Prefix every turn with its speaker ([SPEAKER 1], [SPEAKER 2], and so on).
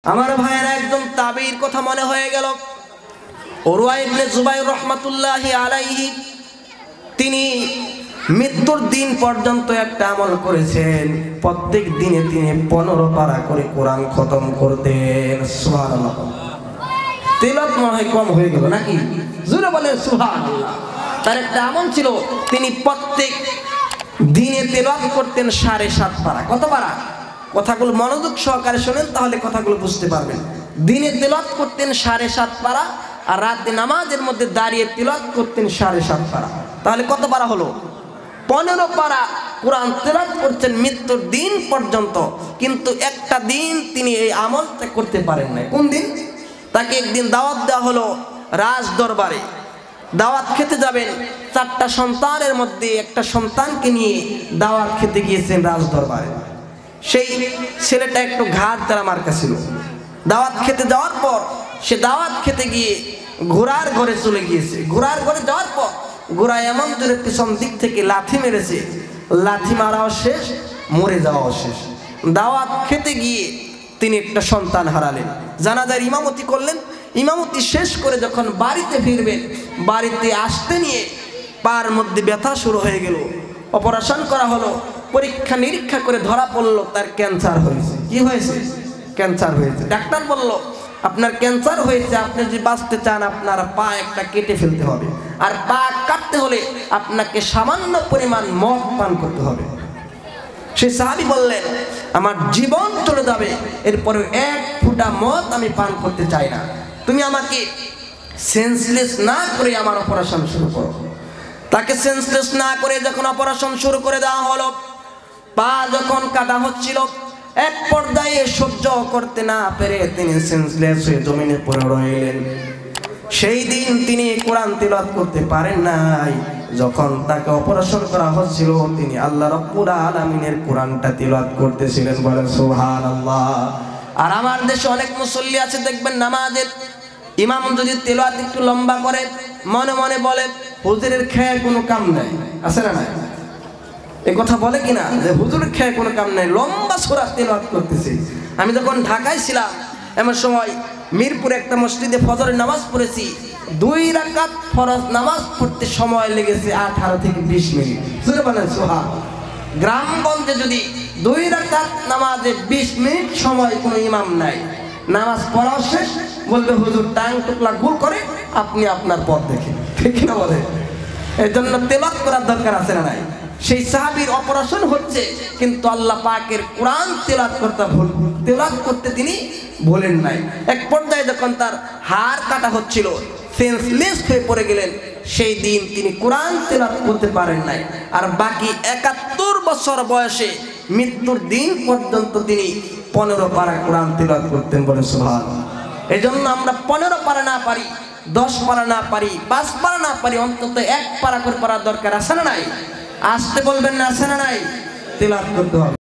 [SPEAKER 1] আমার ভাইয়েরা একদম তাবির কথা মনে হয়ে গেল। উরওয়া ইবনে জুবাইর রাহমাতুল্লাহি আলাইহি তিনি মৃত্যুর দিন পর্যন্ত একটা আমল করেছেন। প্রত্যেক দিনে তিনি 15 পারা করে কোরআন খতম করতেন। সুবহানাল্লাহ। তেলাওয়াত মনে হয় কম হয়ে গেল নাকি? জোরে বলেন সুবহানাল্লাহ। তার একটা আমল ছিল, তিনি প্রত্যেক দিনে তেলাওয়াত করতেন 7.5 পারা। কত পারা? কথাগুলো মনোযোগ সহকারে শোনেন, তাহলে কথাগুলো বুঝতে পারবেন। দিনে তেলাওয়াত করতেন 7.5 পারা, আর রাতে নামাজের মধ্যে দাঁড়িয়ে তেলাওয়াত করতেন 7.5 পারা। তাহলে কত পারা হলো? 15 পারা কোরআন তেলাওয়াত করছেন মৃত্যুর দিন পর্যন্ত। কিন্তু একটা দিন তিনি এই আমলটা করতে পারেন না। কোন দিন? তাকে একদিন দাওয়াত দেওয়া হলো রাজ দরবারে। দাওয়াত খেতে যাবেন, 4টা সন্তানের মধ্যে একটা সন্তানকে নিয়ে দাওয়াত খেতে গিয়েছেন রাজ দরবারে। সেই ছেলেটা একটু ঘাড় তারা মার্কা ছিল। দাওয়াত খেতে যাওয়ার পর সে দাওয়াত খেতে গিয়ে ঘোড়ার ঘরে চলে গিয়েছে। ঘোড়ার ঘরে যাওয়ার পর ঘোড়া এমন জোরে পিছন দিক থেকে লাথি মেরেছে, লাথি মারাও শেষ, মরে যাওয়াও শেষ। দাওয়াত খেতে গিয়ে তিনি একটা সন্তান হারালেন। জানাজার ইমামতি করলেন। ইমামতি শেষ করে যখন বাড়িতে ফিরবেন, বাড়িতে আসতে নিয়ে পার মধ্যে ব্যথা শুরু হয়ে গেল। অপারেশন করা হলো, পরীক্ষা নিরীক্ষা করে ধরা পড়লো তার ক্যান্সার হয়েছে। কি হয়েছে? ক্যান্সার হয়েছে। ডাক্তার বলল, আপনার ক্যান্সার হয়েছে, আপনি যদি বাঁচতে চান আপনার পা একটা কেটে ফেলতে হবে, আর পা কাটতে হলে আপনাকে সামান্য পরিমাণ মদ পান করতে হবে। সেই সাহাবী বললেন, আমার জীবন চলে যাবে, এরপরে 1 ফোঁটা মদ আমি পান করতে চাই না। তুমি আমাকে সেন্সলেস না করে আমার অপারেশন শুরু করো। তাকে সেন্সলেস না করে যখন অপারেশন শুরু করে দেওয়া হলো, পা যখন কাটা হচ্ছিল, এক পর্যায়ে সহ্য করতে না পেরে তিনি সেন্সলেস হয়ে জমিনে পড়ে রইলেন। সেই দিন তিনি কোরআন তিলাওয়াত করতে পারেন নাই। যখন তাকে অপারেশন করা হচ্ছিল, তিনি আল্লাহ রাব্বুল আলামিনের কোরআনটা তিলাওয়াত করতেছিলেন। বলেন সুবহানাল্লাহ। আর আমার দেশে অনেক মুসল্লি আছে, দেখবেন নামাজের ইমাম যদি তিলাওয়াত একটু লম্বা করে, মনে মনে বলে হুজুরের খেয়ে কোনো কাম নাই। আছে না? নাই? এই কথা বলে কিনা যে হুজুরের খেয়ে কোনো কাম নাই, লম্বা সূরা তিলাওয়াত করতেছে। আমি যখন ঢাকায় ছিলাম, এমন সময় মিরপুরে একটা মসজিদে ফজরের নামাজ পড়েছি। 2 রাকাত ফরজ নামাজ পড়তে সময় লেগেছে 18 থেকে 20 মিনিট। জোরে বলেন সুবহানাল্লাহ। গ্রামগঞ্জে যদি 2 রাকাত নামাজে 20 মিনিট সময় কোনো ইমাম নাই, নামাজ পড়া শেষ বলবে হুজুর টাং টুকলা গুল করে, আপনি আপনার পথ দেখেন। ঠিক না বলে? এই জন্য তেলাওয়াত করার দরকার আছে না নাই? সেই সাহাবীর অপারেশন হচ্ছে, কিন্তু আল্লাহ পাকের কোরআন তেলাওয়াত করতে তিনি ভুলেন নাই। এক পর্যায়ে যখন তার হাড় কাটা হচ্ছিল, সেন্সলেস হয়ে পড়ে গেলেন। সেই দিন তিনি কোরআন তেলাওয়াত করতে পারেন নাই। আর বাকি 71 বছর বয়সে মৃত্যুর দিন পর্যন্ত তিনি 15 পারা কোরআন তেলাওয়াত করতেন। বলে সুবহানাল্লাহ। এই জন্য আমরা 15 পারা না পারি, 10 পারা না পারি, 5 পারা না পারি, অন্তত 1 পারা করে পড়ার দরকার আছে না নাই? আসতে বলবেন না, আছে না নাই? তেলাওয়াত করতে হবে।